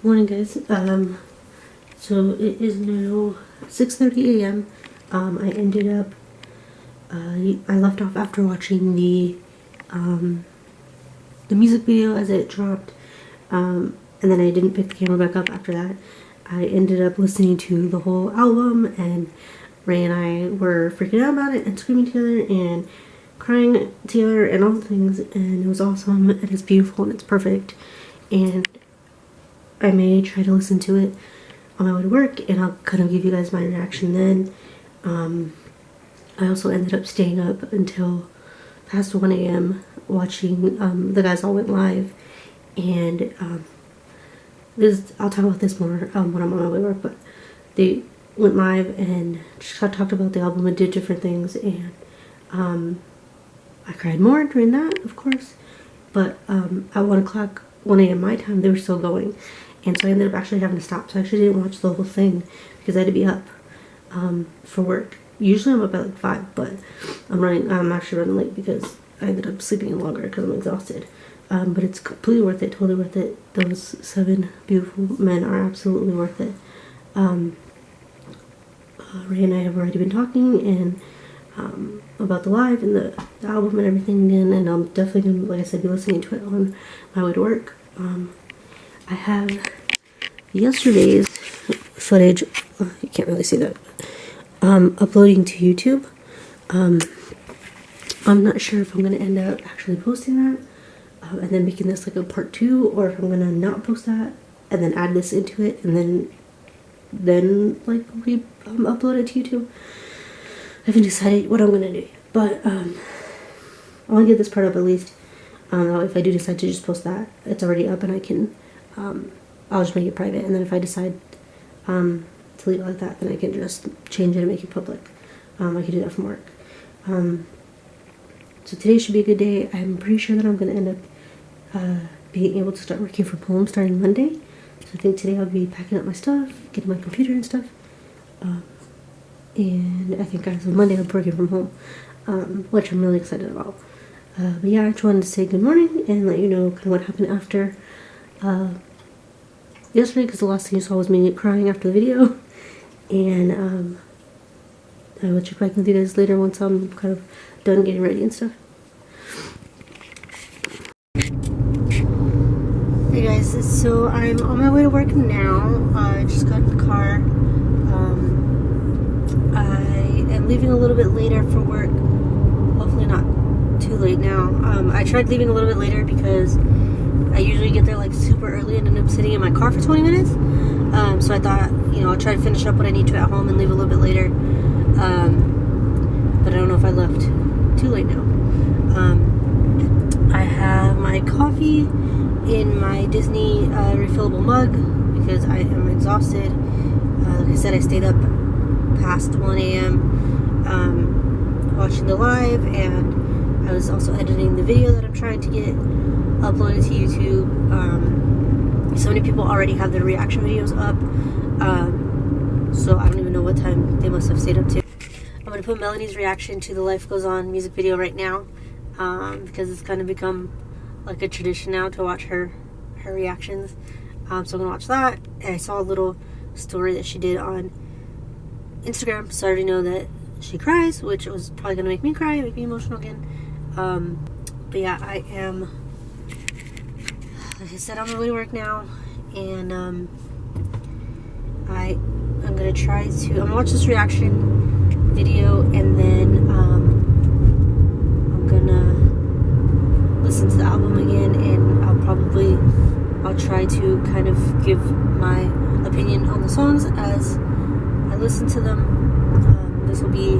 Morning, guys. So it is now 6:30 a.m. I ended up, I left off after watching the music video as it dropped, and then I didn't pick the camera back up after that. I ended up listening to the whole album, and Ray and I were freaking out about it and screaming together and crying together and all the things, and it was awesome, and it's beautiful, and it's perfect, and I may try to listen to it on my way to work, and I'll kind of give you guys my reaction then. I also ended up staying up until past 1 a.m. watching The Guys All Went Live, and I'll talk about this more when I'm on my way to work, but they went live and just talked about the album and did different things, and I cried more during that, of course, but at 1 a.m. my time, they were still going. And so I ended up actually having to stop. So I actually didn't watch the whole thing because I had to be up for work. Usually I'm up at like 5, but I'm actually running late because I ended up sleeping longer because I'm exhausted. But it's completely worth it, totally worth it. Those 7 beautiful men are absolutely worth it. Ray and I have already been talking and about the live and the album and everything again, and I'm definitely going to, like I said, be listening to it on my way to work. I have yesterday's footage, you can't really see that, uploading to YouTube. I'm not sure if I'm going to end up actually posting that, and then making this like a part 2, or if I'm going to not post that, and then add this into it, and then like upload it to YouTube. I haven't decided what I'm going to do, but I want to get this part up at least. If I do decide to just post that, it's already up, and I can I'll just make it private, and then if I decide to leave it like that, then I can just change it and make it public. I can do that from work. So today should be a good day. I'm pretty sure that I'm going to end up being able to start working from home starting Monday. So I think today I'll be packing up my stuff, getting my computer and stuff. And I think as of Monday I'll be working from home, which I'm really excited about. But yeah, I just wanted to say good morning and let you know kind of what happened after yesterday, because the last thing you saw was me crying after the video, and I will check back with you guys later once I'm kind of done getting ready and stuff. Hey guys, so I'm on my way to work now. I just got in the car. I am leaving a little bit later for work. Hopefully not too late now. I tried leaving a little bit later because I usually get there like super early and end up sitting in my car for 20 minutes. So I thought, I'll try to finish up what I need to at home and leave a little bit later. But I don't know if I left too late now. I have my coffee in my Disney refillable mug because I am exhausted. Like I said, I stayed up past 1 a.m. Watching the live, and I was also editing the video that I'm trying to get uploaded to YouTube. So many people already have their reaction videos up, so I don't even know what time they must have stayed up to. I'm going to put Melanie's reaction to the Life Goes On music video right now, because it's kind of become like a tradition now to watch her reactions. So I'm going to watch that. And I saw a little story that she did on Instagram, so I already know that she cries, which was probably going to make me cry, make me emotional again. But yeah, I am, like I said, on my way to work now, and I'm gonna try to, I'm gonna watch this reaction video, and then I'm gonna listen to the album again, and I'll try to kind of give my opinion on the songs as I listen to them. This will be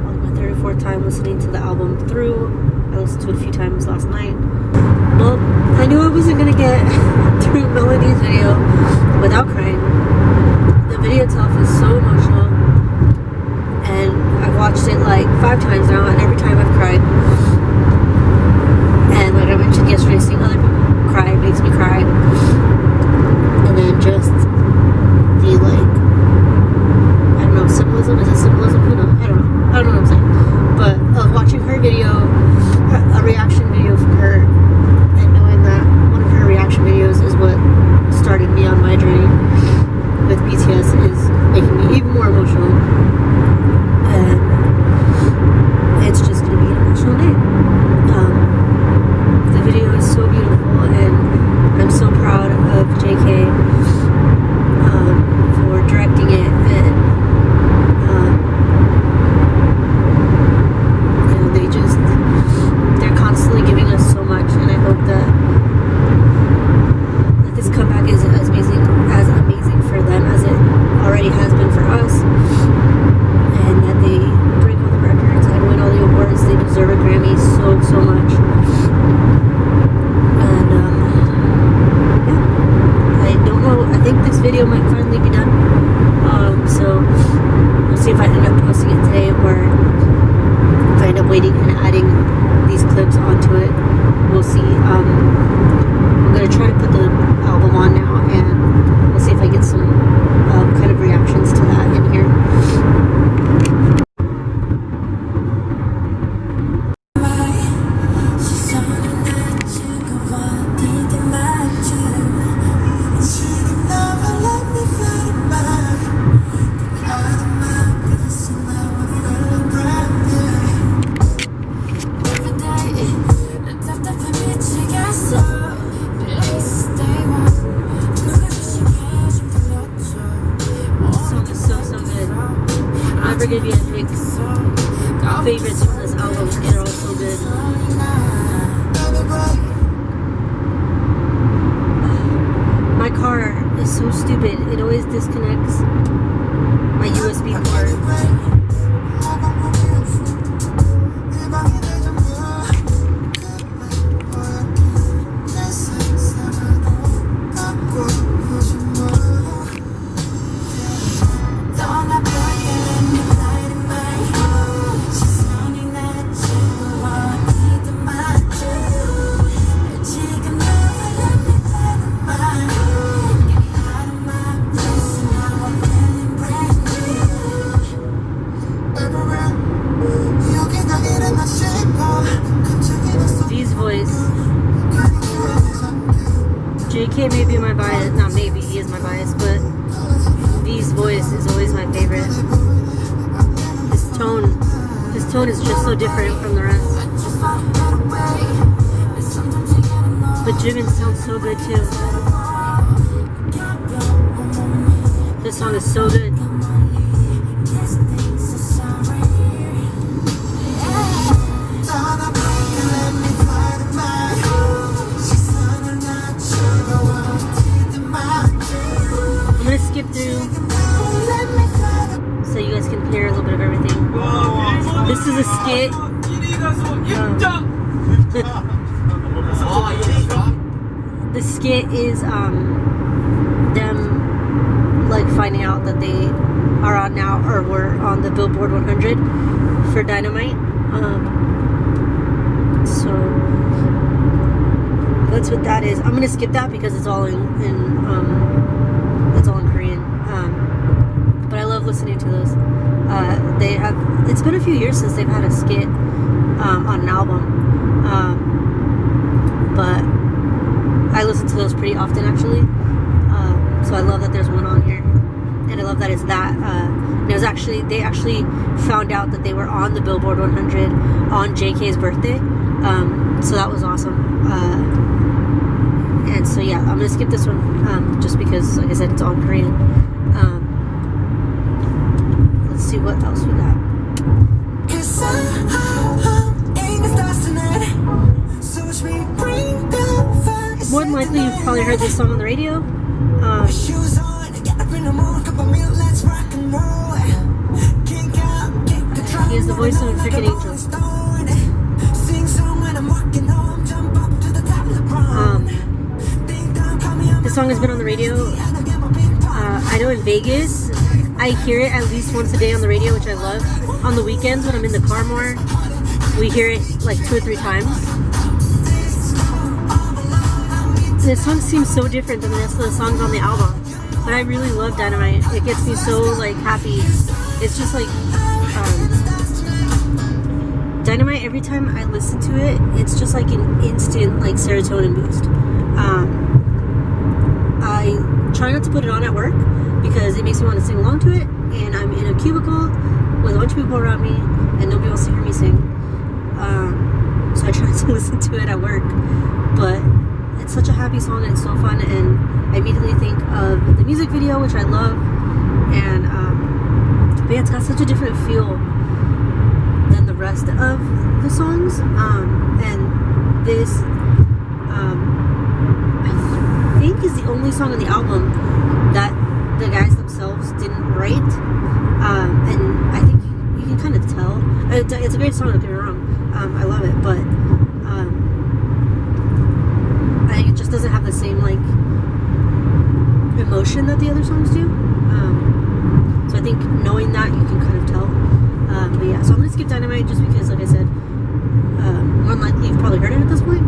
like my 3rd or 4th time listening to the album through. I listened to it a few times last night. Well, I knew I wasn't going to get through Melanie's video without crying. The video itself is so emotional, and I've watched it like 5 times now, and every time I've cried. And like I mentioned yesterday, seeing other people cry makes me cry. And then just the like, I don't know, symbolism, is it symbolism? Who knows? I don't know what I'm saying. But of watching her video, a reaction video from her, and knowing that one of her reaction videos I'm gonna try to put the album on now, and we'll see if I get some kind of reactions to that in here. Never gonna be a big favorites from this album. They're all so good. My car is so stupid. It always disconnects my USB port. JK may be my bias, not maybe, he is my bias, but V's voice is always my favorite. His tone is just so different from the rest. But Jimin sounds so good too. This song is so good. Skip through so you guys can hear a little bit of everything. This is a skit. The skit is them like finding out that they are on now, or were on the Billboard 100 for Dynamite. So that's what that is. I'm gonna skip that because it's all in Korean. But I love listening to those. It's been a few years since they've had a skit on an album. But I listen to those pretty often actually. So I love that there's one on here. And I love that it's that. And it was actually, they actually found out that they were on the Billboard 100 on JK's birthday. So that was awesome. And so yeah, I'm gonna skip this one just because, like I said, it's all in Korean. Let's see what else we got. More than likely, you've probably heard this song on the radio. He is the voice of a freaking angel. This song has been on the radio. I know in Vegas, I hear it at least once a day on the radio, which I love. On the weekends when I'm in the car more, we hear it like 2 or 3 times. This song seems so different than the rest of the songs on the album, but I really love Dynamite. It gets me so like happy. It's just like Dynamite. Every time I listen to it, it's just like an instant like serotonin boost. I try not to put it on at work because it makes me want to sing along to it, and I'm in a cubicle with a bunch of people around me and nobody wants to hear me sing. So I try to listen to it at work, but it's such a happy song and it's so fun, and I immediately think of the music video, which I love, and but yeah, it's got such a different feel than the rest of the songs, and this I think is the only song on the album that the guys themselves didn't write, and I think you can kind of tell. It's a great song, don't get me wrong. I love it, but it just doesn't have the same like emotion that the other songs do. So I think knowing that, you can kind of tell. But yeah, so I'm gonna skip Dynamite just because, like I said, more than likely you've probably heard it at this point.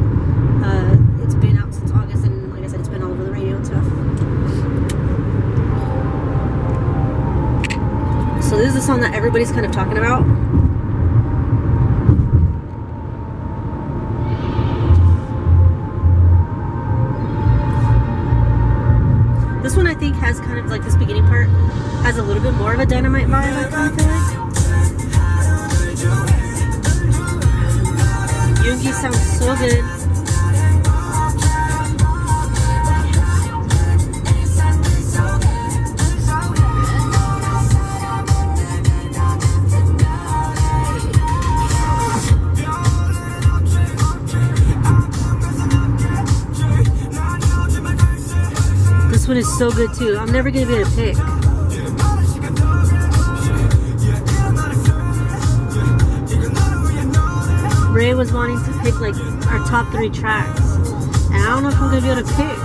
the song that everybody's kind of talking about. This one I think has kind of like this beginning part has a little bit more of a Dynamite vibe, I kind of feel like. Yoongi sounds so good. This one is so good too. I'm never gonna be able to pick. Ray was wanting to pick like our top 3 tracks, and I don't know if I'm gonna be able to pick.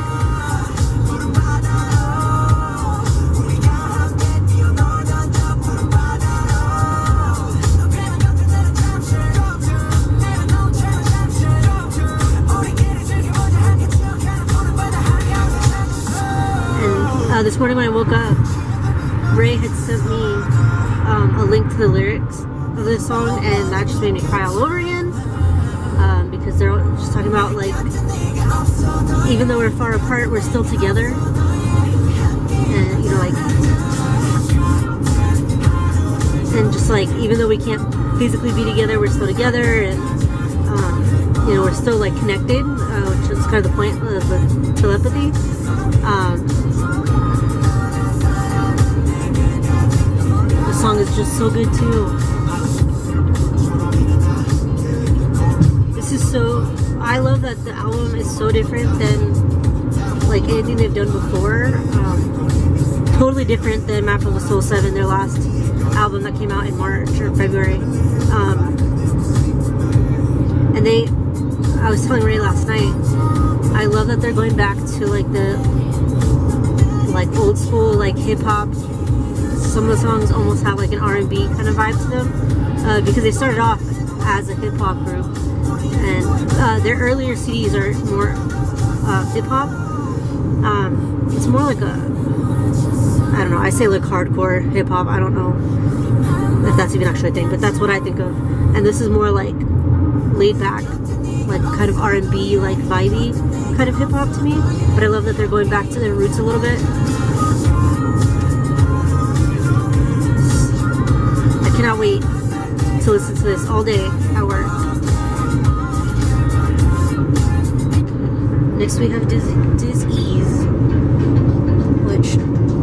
And this morning when I woke up, Ray had sent me a link to the lyrics of this song, and that just made me cry all over again. Because they're just talking about like, even though we're far apart, we're still together, and you know, like, and just like, even though we can't physically be together, we're still together, and you know, we're still like connected, which is kind of the point of the telepathy. The song is just so good too. So I love that the album is so different than like anything they've done before. Totally different than Map of the Soul 7, their last album that came out in March or February. And I was telling Ray last night, I love that they're going back to like the like old school like hip hop. Some of the songs almost have like an R&B kind of vibe to them, because they started off as a hip hop group. And their earlier CDs are more hip-hop. It's more like a, I don't know, I say like hardcore hip-hop. I don't know if that's even actually a thing, but that's what I think of. And this is more like laid-back, like kind of R&B, like vibey kind of hip-hop to me. But I love that they're going back to their roots a little bit. I cannot wait to listen to this all day at work. Next we have Disease, which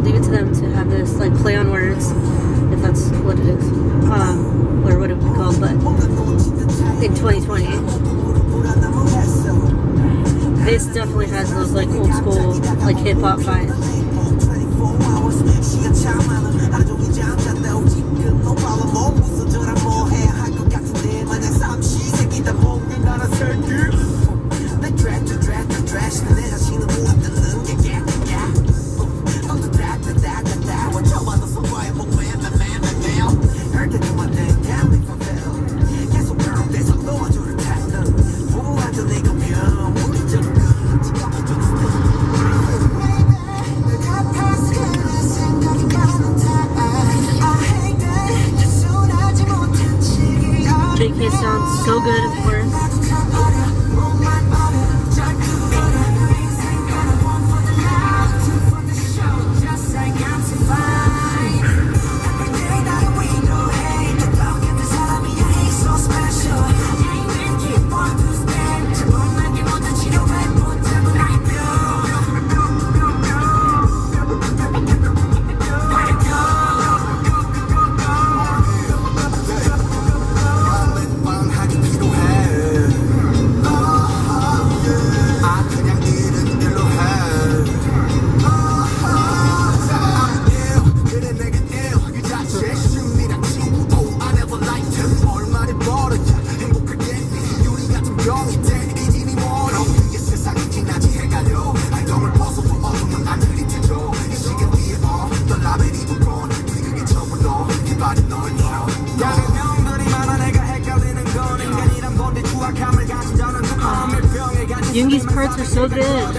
leave it to them to have this like play on words, if that's what it is, or what it would be called, but in 2020. This definitely has those like old school like hip hop vibes. JK sounds so good, of course. Yoongi's parts are so good.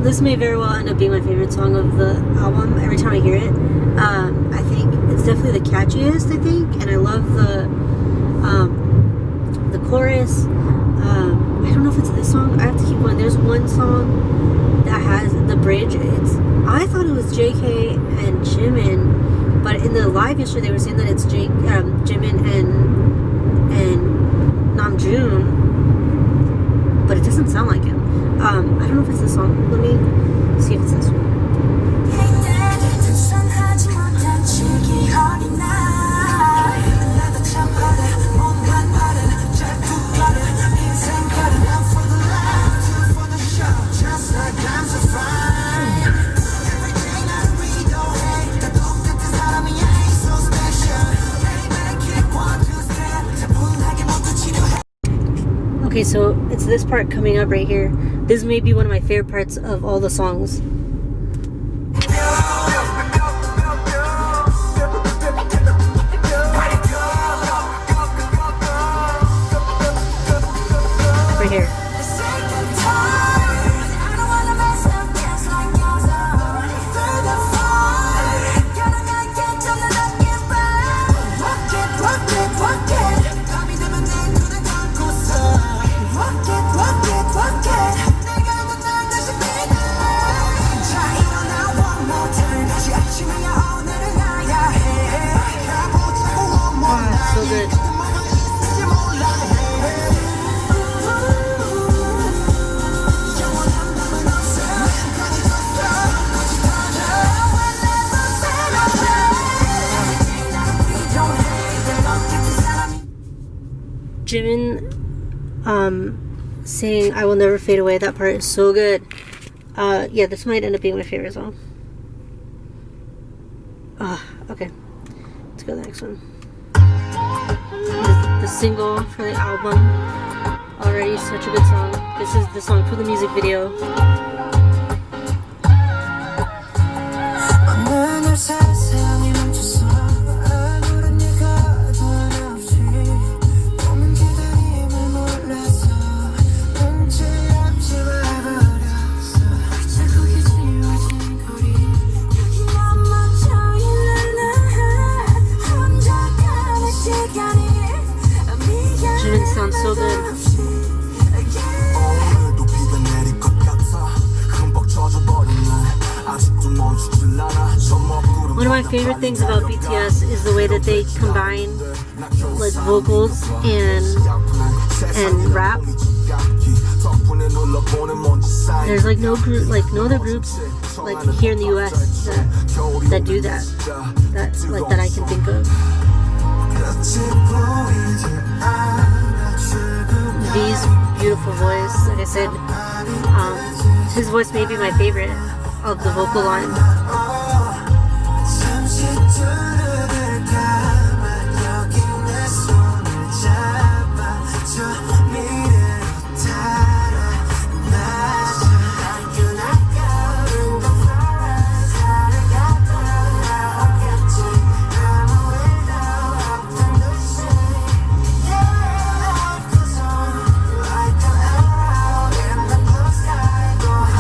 This may very well end up being my favorite song of the album. Every time I hear it, I think it's definitely the catchiest. I think, and I love the chorus. I don't know if it's this song. I have to keep going. There's one song that has the bridge. I thought it was JK and Jimin, but in the live yesterday they were saying that it's Jimin and Namjoon, but it doesn't sound like him. I don't know if it's this song. Let me see if it's this one. Okay, so it's this part coming up right here. This may be one of my favorite parts of all the songs. Right here. So good. Jimin saying "I will never fade away." That part is so good. Yeah, this might end up being my favorite song. Okay, let's go to the next one. The single for the album. Already such a good song. This is the song for the music video. Sounds so good. One of my favorite things about BTS is the way that they combine like vocals and rap. There's like no group, like no other groups like here in the US that do that I can think of. V's beautiful voice, like I said, his voice may be my favorite of the vocal line.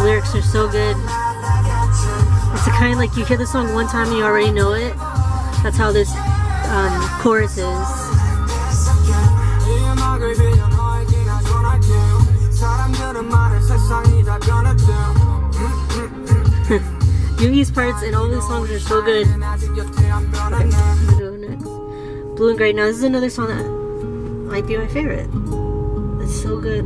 Lyrics are so good. It's the kind like you hear the song one time and you already know it. That's how this chorus is. Yoongi's parts in all these songs are so good. Okay, I'm gonna go next. Blue and Gray. Now this is another song that might be my favorite. It's so good.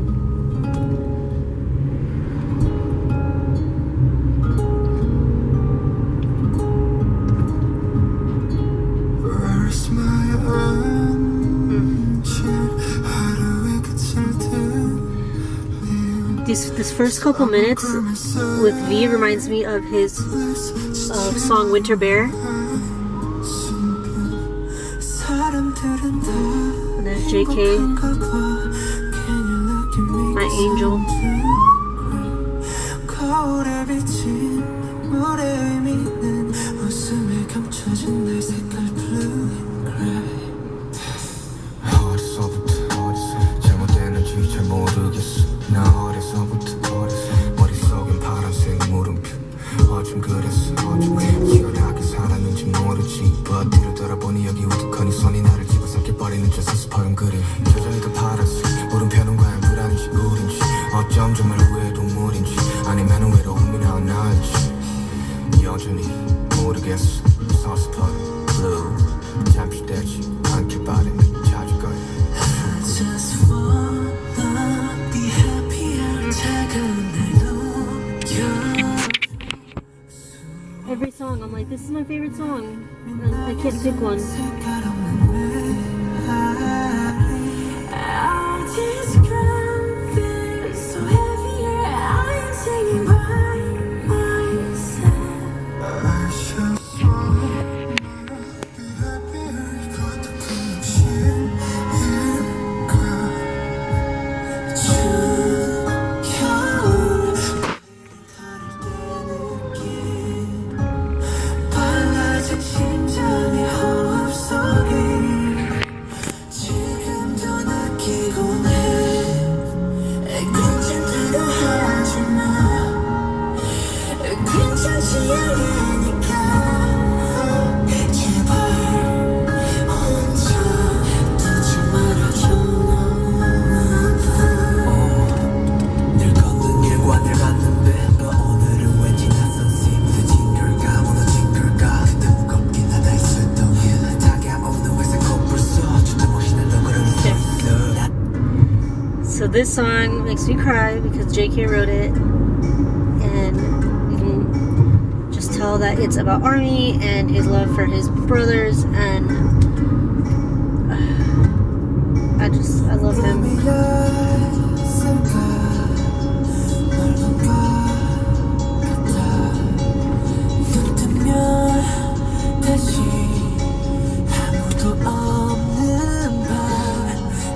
This first couple minutes with V reminds me of his song Winter Bear. And there's JK, my angel. 어쩜 정말 후회 동물인지 아니면 외로움이라 나을지 여전히 모르겠어. 서스퍼 blue 잠시 되지 않길 바래 자주 거야. I just wanna be happier. 작은 날 녹여. Every song, I'm like, this is my favorite song. And I can't pick one. All this ground feels so heavier. I'm singing by myself. I just wanna be happier. 이것도 그냥 신일까. 추운 겨울 빨라진 심장의 호흡 소리 지금도 느끼곤 해 괜찮다고 하지마 괜찮지 않으니까 제발 혼자 두지 말아줘 너무 아파 늘 걷는 길과 늘 맞는 뱀과 오늘은 왠지 낯선 sim스진 걸까 무너진 걸까 그때 무겁긴 하다 있었던 일 다가오는 회색 코뿔 써 주저 없이 날 너그러울 수 있어 So this song makes me cry because JK wrote it, and you can just tell that it's about Army and his love for his brothers, and I love him. 다시 아무도 없는 밤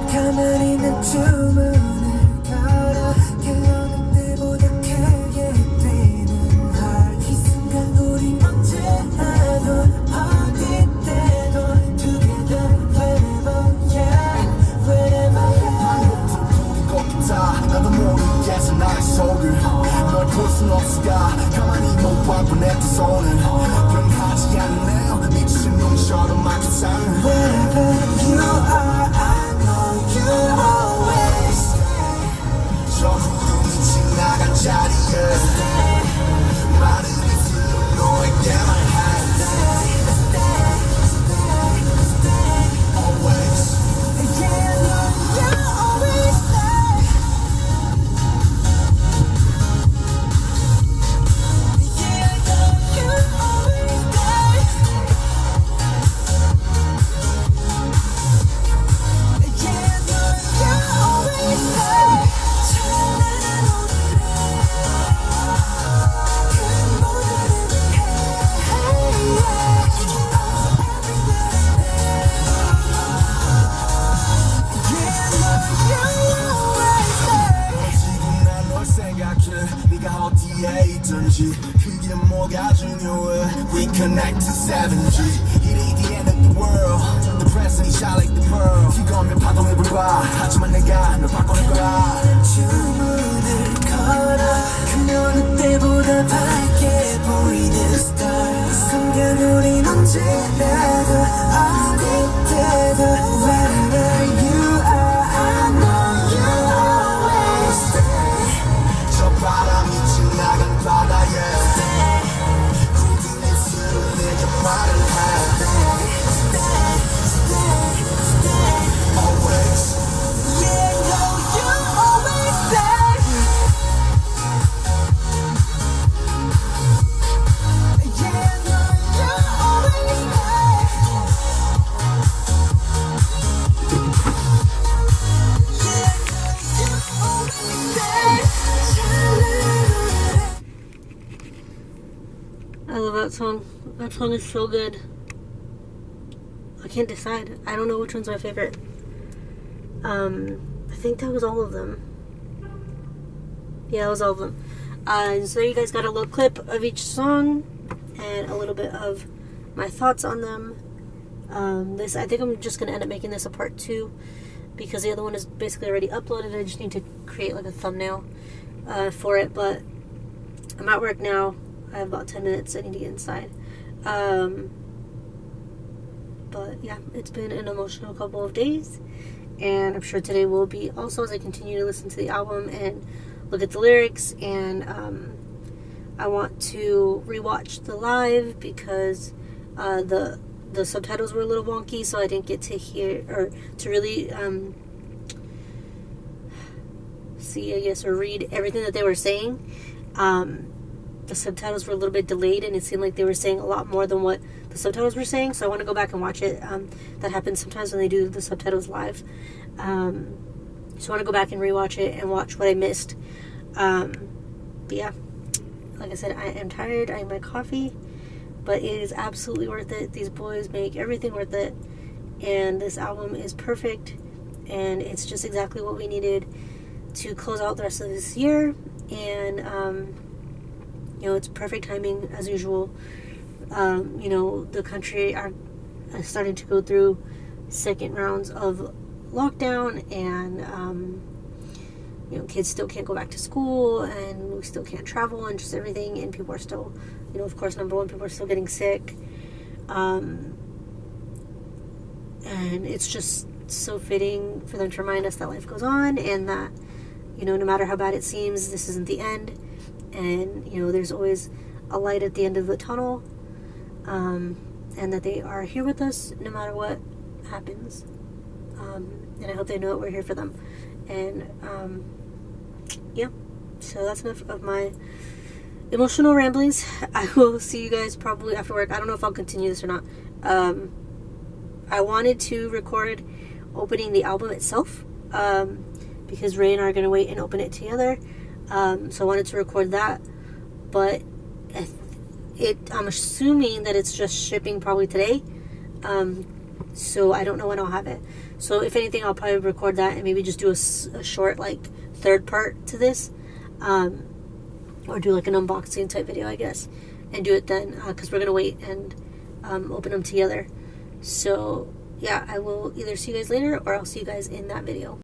가만히 난 주문을 걸어 길러는 때보다 크게 뛰는 날 이 순간 우린 언제라도 어디 때도 together wherever yeah wherever yeah 꺾이다 나도 모르겠어 나의 속을 널 볼 순 없을까 가만히 못 봐보내 두 손을 변하지 않네요 미친 놈처럼 막 이상해 wherever you are I know you always stay 저 구름이 지나간 자리에 마른 입술로 너에게 말해 Always yeah no you always stay yeah no you always stay yeah no you always stay 찬란한 오늘에 그 모든 의미해 지금 난 널 생각해 네가 어디에 있든지 그 길은 뭐가 중요해 We connect to 7G It ain't the end of the world The present is shine like the pearl 이거면 파동의 불과 하지만 내가 널 바꿔낼 거야 주문을 걸어 그 어느 때보다 밝게 보이는 star 이 순간 우린 언제라도 어디 때도 wherever you are I know you always stay 저 바람이 지나간 바다에 굳은 입술로 내게 말을 해 Always yeah no you always stay yeah no you always stay yeah no you always stay I love that song. That song is so good. I can't decide. I don't know which one's my favorite. I think that was all of them. Yeah, that was all of them. So you guys got a little clip of each song and a little bit of my thoughts on them. This, I think I'm just gonna end up making this a part 2 because the other one is basically already uploaded. I just need to create like a thumbnail for it. But I'm at work now. I have about 10 minutes. I need to get inside. But yeah, it's been an emotional couple of days. and I'm sure today will be also, as I continue to listen to the album and look at the lyrics. And I want to rewatch the live because the subtitles were a little wonky, so I didn't get to hear or to really see, I guess, or read everything that they were saying. The subtitles were a little bit delayed, and it seemed like they were saying a lot more than what the subtitles were saying, so I want to go back and watch it. That happens sometimes when they do the subtitles live. So I want to go back and rewatch it and watch what I missed. But yeah, like I said, I am tired. I need my coffee, but it is absolutely worth it. These boys make everything worth it, and this album is perfect, and it's just exactly what we needed to close out the rest of this year. And it's perfect timing as usual. The country are starting to go through second rounds of lockdown, and kids still can't go back to school, and we still can't travel, and just everything, and people are still, of course, number one, people are still getting sick, and it's just so fitting for them to remind us that life goes on, and that no matter how bad it seems, this isn't the end, and there's always a light at the end of the tunnel, and that they are here with us no matter what happens, and I hope they know that we're here for them. And yeah, so that's enough of my emotional ramblings. I will see you guys probably after work. I don't know if I'll continue this or not. I wanted to record opening the album itself, because Ray and I are going to wait and open it together. So I wanted to record that, but I'm assuming that it's just shipping probably today. So I don't know when I'll have it. So if anything, I'll probably record that and maybe just do a short, third part to this. Or do an unboxing type video, I guess. And do it then, because we're going to wait and open them together. So yeah, I will either see you guys later, or I'll see you guys in that video.